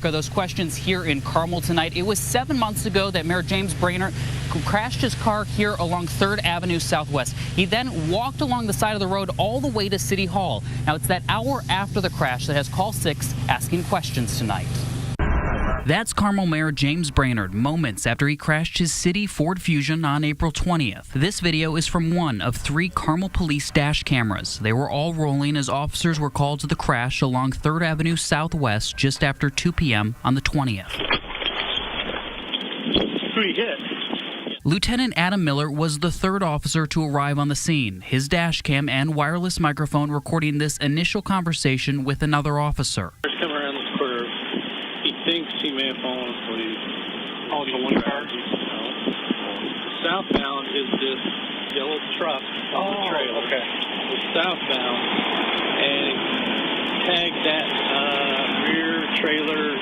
Erica, those questions here in Carmel tonight. It was 7 months ago that Mayor James Brainerd crashed his car here along 3rd Avenue Southwest. He then walked along the side of the road all the way to City Hall. Now, it's that hour after the crash that has Call 6 asking questions tonight. That's Carmel Mayor James Brainerd moments after he crashed his city Ford Fusion on April 20th. This video is from one of 3 Carmel police dash cameras. They were all rolling as officers were called to the crash along 3rd Avenue Southwest just after 2 p.m. on the 20th. Pretty hit. Lieutenant Adam Miller was the 3rd officer to arrive on the scene, his dash cam and wireless microphone recording this initial conversation with another officer. Come around this curve. He thinks he may have fallen asleep. Oh, the one car? Southbound is this yellow truck on the trail. Okay. It's southbound, and it tagged that rear trailer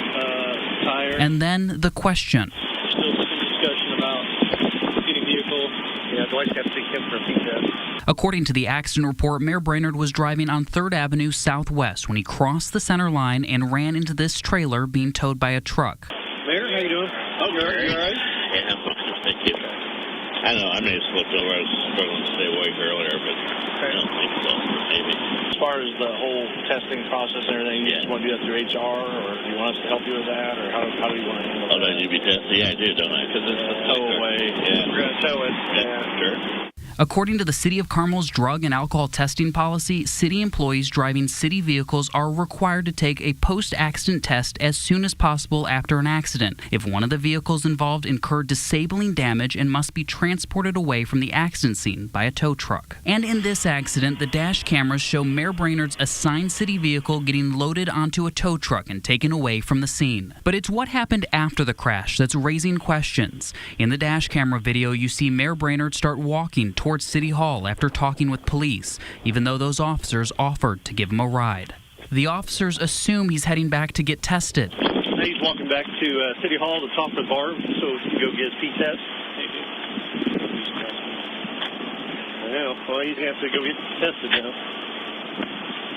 tire. And then the question. Still some discussion about getting vehicle. Yeah, do I have to take him for a peek test? According to the accident report, Mayor Brainerd was driving on 3rd Avenue Southwest when he crossed the center line and ran into this trailer being towed by a truck. Mayor, how you doing? Oh, Mayor, you all right? Yeah, thank you. I know, I may have slipped over. I was struggling to stay awake earlier, but I don't think so. Maybe. As far as the whole testing process and everything, you just want to do that through HR, or do you want us to help you with that, or how do you want to handle that? Oh, do you be tested? Yeah, I do, don't I? Because it's the tow away. Yeah. We're going to tow it. Yeah, sure. According to the City of Carmel's drug and alcohol testing policy, city employees driving city vehicles are required to take a post-accident test as soon as possible after an accident if one of the vehicles involved incurred disabling damage and must be transported away from the accident scene by a tow truck. And in this accident, the dash cameras show Mayor Brainerd's assigned city vehicle getting loaded onto a tow truck and taken away from the scene. But it's what happened after the crash that's raising questions. In the dash camera video, you see Mayor Brainerd start walking towards City Hall after talking with police, even though those officers offered to give him a ride. The officers assume he's heading back to get tested. He's walking back to City Hall to talk to Barb so he can go get his P-test. Well, he's going to have to go get tested now.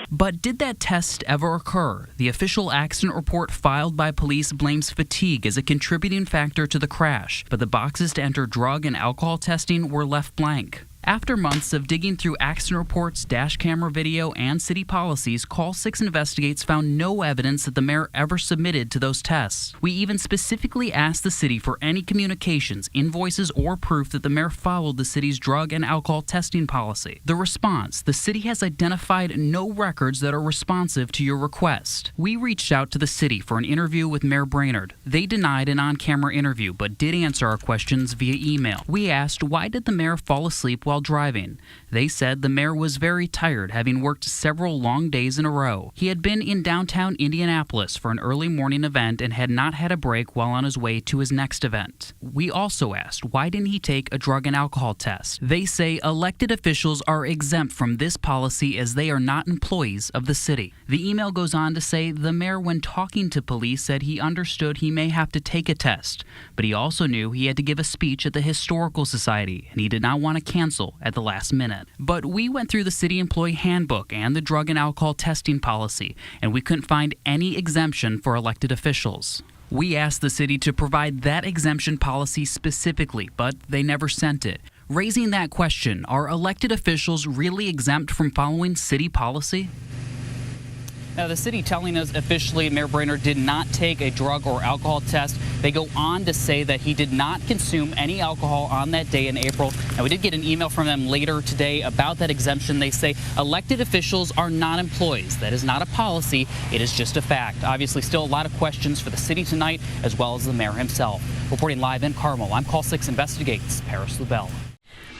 But did that test ever occur? The official accident report filed by police blames fatigue as a contributing factor to the crash, but the boxes to enter drug and alcohol testing were left blank. After months of digging through accident reports, dash camera video, and city policies, Call 6 Investigates found no evidence that the mayor ever submitted to those tests. We even specifically asked the city for any communications, invoices, or proof that the mayor followed the city's drug and alcohol testing policy. The response: the city has identified no records that are responsive to your request. We reached out to the city for an interview with Mayor Brainerd. They denied an on-camera interview, but did answer our questions via email. We asked, why did the mayor fall asleep while driving? They said the mayor was very tired, having worked several long days in a row. He had been in downtown Indianapolis for an early morning event and had not had a break while on his way to his next event. We also asked, why didn't he take a drug and alcohol test? They say elected officials are exempt from this policy as they are not employees of the city. The email goes on to say the mayor, when talking to police, said he understood he may have to take a test, but he also knew he had to give a speech at the Historical Society, and he did not want to cancel at the last minute. But we went through the city employee handbook and the drug and alcohol testing policy, and we couldn't find any exemption for elected officials. We asked the city to provide that exemption policy specifically, but they never sent it. Raising that question, are elected officials really exempt from following city policy? Now, the city telling us officially Mayor Brainerd did not take a drug or alcohol test. They go on to say that he did not consume any alcohol on that day in April. Now, we did get an email from them later today about that exemption. They say elected officials are not employees. That is not a policy. It is just a fact. Obviously, still a lot of questions for the city tonight, as well as the mayor himself. Reporting live in Carmel, I'm Call 6 Investigates, Paris Lewbel.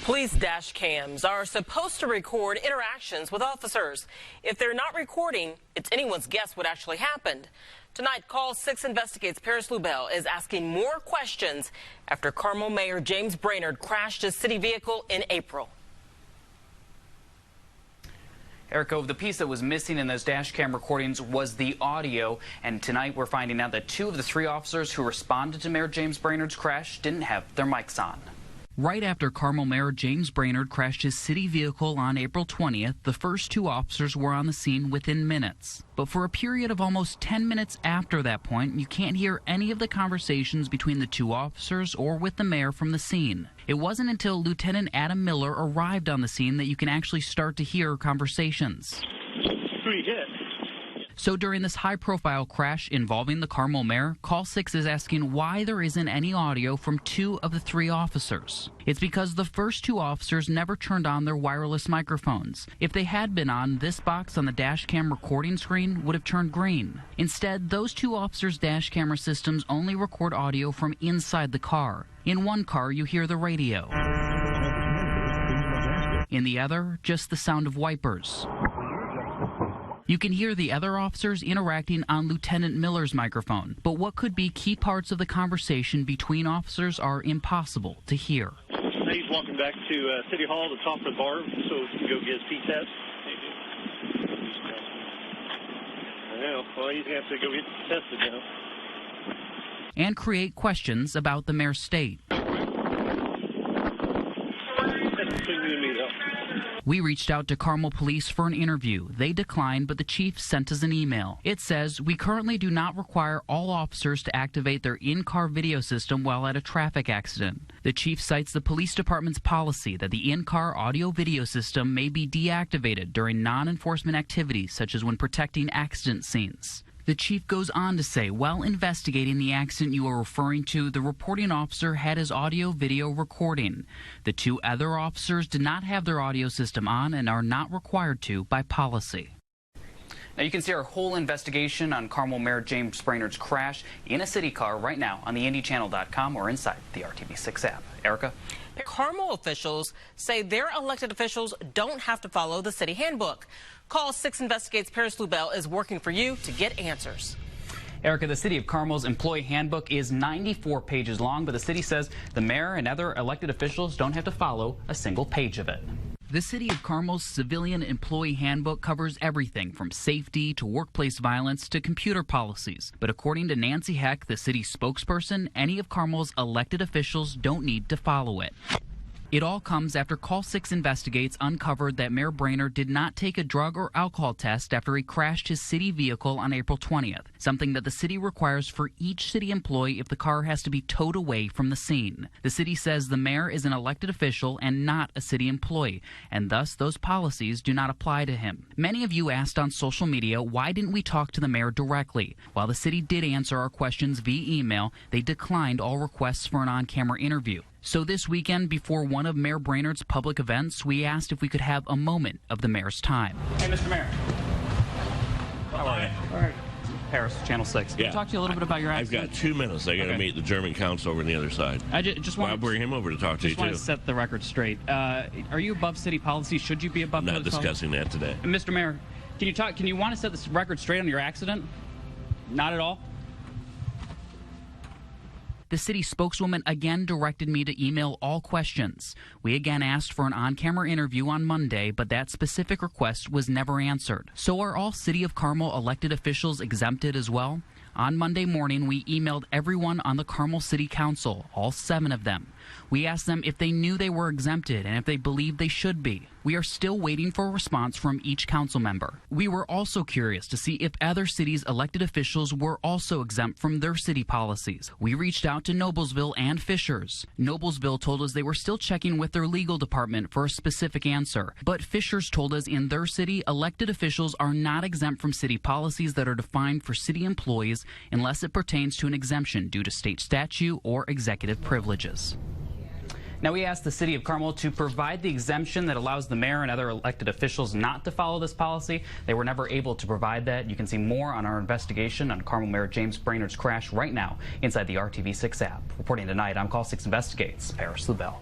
Police dash cams are supposed to record interactions with officers. If they're not recording, it's anyone's guess what actually happened. Tonight, Call 6 Investigates Paris Lewbel is asking more questions after Carmel Mayor James Brainerd crashed his city vehicle in April. Erica, the piece that was missing in those dash cam recordings was the audio, and tonight we're finding out that 2 of the 3 officers who responded to Mayor James Brainerd's crash didn't have their mics on. Right after Carmel Mayor James Brainerd crashed his city vehicle on April 20th, the first two officers were on the scene within minutes. But for a period of almost 10 minutes after that point, you can't hear any of the conversations between the two officers or with the mayor from the scene. It wasn't until Lieutenant Adam Miller arrived on the scene that you can actually start to hear conversations. Pretty hit. So during this high-profile crash involving the Carmel mayor, Call 6 is asking why there isn't any audio from two of the three officers. It's because the first two officers never turned on their wireless microphones. If they had been on, this box on the dash cam recording screen would have turned green. Instead, those two officers' dash camera systems only record audio from inside the car. In one car, you hear the radio. In the other, just the sound of wipers. You can hear the other officers interacting on Lieutenant Miller's microphone, but what could be key parts of the conversation between officers are impossible to hear. He's walking back to City Hall to talk to Barb so he can go get his P-test. I know. Well, he's going to have to go get tested now. And create questions about the mayor's state. We reached out to Carmel Police for an interview. They declined, but the chief sent us an email. It says, "We currently do not require all officers to activate their in-car video system while at a traffic accident." The chief cites the police department's policy that the in-car audio-video system may be deactivated during non-enforcement activities, such as when protecting accident scenes. The chief goes on to say, while investigating the accident you are referring to, the reporting officer had his audio-video recording. The two other officers did not have their audio system on and are not required to by policy. Now you can see our whole investigation on Carmel Mayor James Brainerd's crash in a city car right now on the IndyChannel.com or inside the RTV6 app. Erica? Carmel officials say their elected officials don't have to follow the city handbook. Call 6 Investigates Paris Lewbel is working for you to get answers. Erica, the City of Carmel's employee handbook is 94 pages long, but the city says the mayor and other elected officials don't have to follow a single page of it. The City of Carmel's civilian employee handbook covers everything from safety to workplace violence to computer policies. But according to Nancy Heck, the city spokesperson, any of Carmel's elected officials don't need to follow it. It all comes after Call 6 Investigates uncovered that Mayor Brainerd did not take a drug or alcohol test after he crashed his city vehicle on April 20th, something that the city requires for each city employee if the car has to be towed away from the scene. The city says the mayor is an elected official and not a city employee, and thus those policies do not apply to him. Many of you asked on social media, why didn't we talk to the mayor directly? While the city did answer our questions via email, they declined all requests for an on-camera interview. So this weekend, before one of Mayor Brainerd's public events, we asked if we could have a moment of the mayor's time. Hey, Mr. Mayor. How are you? All right. Paris, Channel 6. Can I talk to you a little bit about your accident? I've got 2 minutes. I got to meet the German consul over on the other side. I just want I'll bring him over to talk to you, too. Just want to set the record straight. Are you above city policy? Should you be above Not discussing that today. Mr. Mayor, can you want to set this record straight on your accident? Not at all? The city spokeswoman again directed me to email all questions. We again asked for an on-camera interview on Monday, but that specific request was never answered. So are all City of Carmel elected officials exempted as well? On Monday morning, we emailed everyone on the Carmel City Council, all 7 of them. We asked them if they knew they were exempted and if they believed they should be. We are still waiting for a response from each council member. We were also curious to see if other cities' elected officials were also exempt from their city policies. We reached out to Noblesville and Fishers. Noblesville told us they were still checking with their legal department for a specific answer. But Fishers told us in their city, elected officials are not exempt from city policies that are defined for city employees unless it pertains to an exemption due to state statute or executive privileges. Now, we asked the City of Carmel to provide the exemption that allows the mayor and other elected officials not to follow this policy. They were never able to provide that. You can see more on our investigation on Carmel Mayor James Brainerd's crash right now inside the RTV6 app. Reporting tonight, I'm Call 6 Investigates, Paris Lewbel.